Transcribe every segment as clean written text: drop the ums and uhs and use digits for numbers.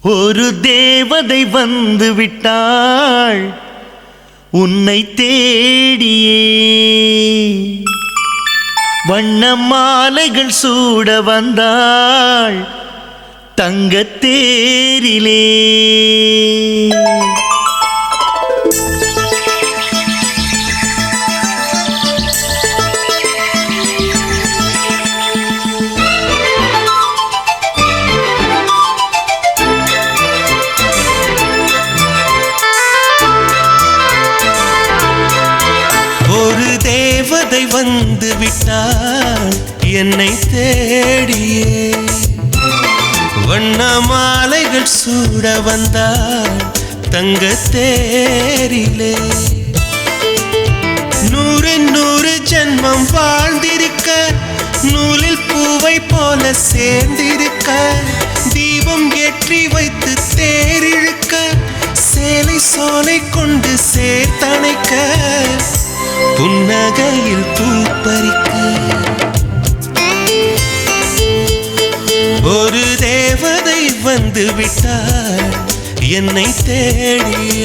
ஒரு தேவதை வந்து விட்டாள் உன்னை தேடியே, வண்ண மாலைகள் சூட வந்தாள் தங்கத் தேரிலே. ஒரு தேவதை வந்து விட்டாள் என்னை தேடியே, வண்ண மாலைகள் சூட வந்தாள் தங்கத் தேரிலே. 100 100 ஜன்மம் வாழ்ந்திருக்க, நூலில் பூவை போல சேர்ந்திருக்க, தீபம் ஏற்றி வைத்து தேரிழுக்க, சேலை சோலை கொண்டு சேர்த்தணைக்க, புன்னகையில் பூப்பறிக்க. ஒரு தேவதை வந்து விட்டாள் என்னை தேடிய,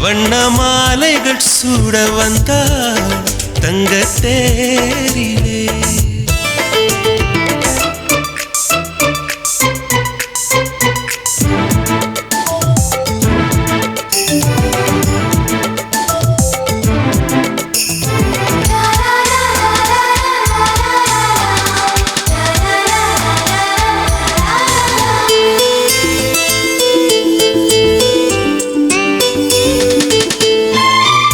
வண்ண மாலைகள் சூட வந்தாள் தங்கத் தேரிலே.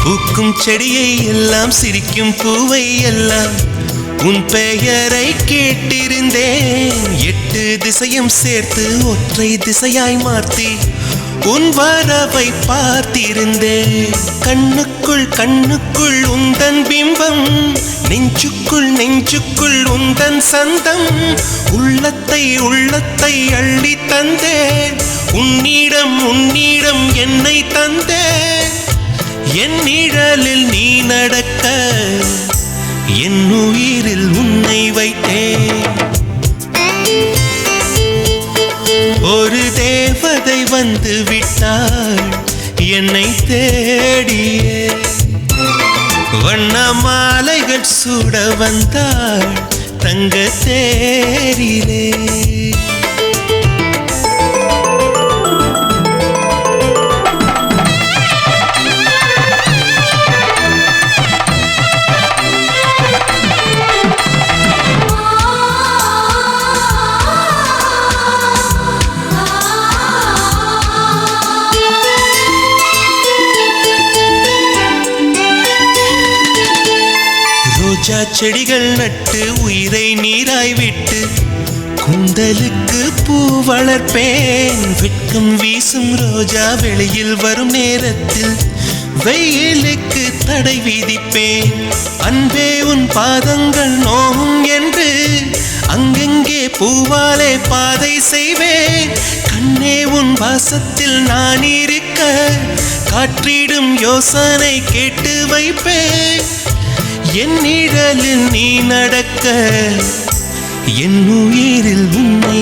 பூக்கும் செடியை எல்லாம் சிரிக்கும் பூவை எல்லாம் உன் பெயரை கேட்டிருந்தேன். 8 திசையும் சேர்த்து ஒற்றை திசையாய் மாற்றி உன் வரவை பார்த்திருந்தேன். கண்ணுக்குள் கண்ணுக்குள் உந்தன் பிம்பம், நெஞ்சுக்குள் நெஞ்சுக்குள் உந்தன் சந்தம், உள்ளத்தை உள்ளத்தை அள்ளி தந்தேன். உன்னிடம் உன்னிடம் என்னை தந்தேன். என் நிழலில் நீ நடக்க, என் உயிரில் உன்னை வைத்தேன். ஒரு தேவதை வந்து விட்டாள் என்னை தேடியே, வண்ண மாலைகள் சூட வந்தாள் தங்கத் தேரிலே. ரோஜா செடிகள் நட்டு உயிரை நீராய் விட்டு, கூந்தலுக்கு பூ வளர்ப்பேன். வெட்கம் வீசும் ரோஜா வெளியில் வரும் நேரத்தில் வெயிலுக்கு தடை விதிப்பேன். அன்பே உன் பாதங்கள் நோகும் என்று அங்கெங்கே பூவாலே பாதை செய்வேன். கண்ணே உன் வாசத்தில் நான் இருக்க, காற்றிடும் யோசனை கேட்டு வைப்பேன். என் நிழலில் நீ நடக்க, என் உயிரில் உன்னை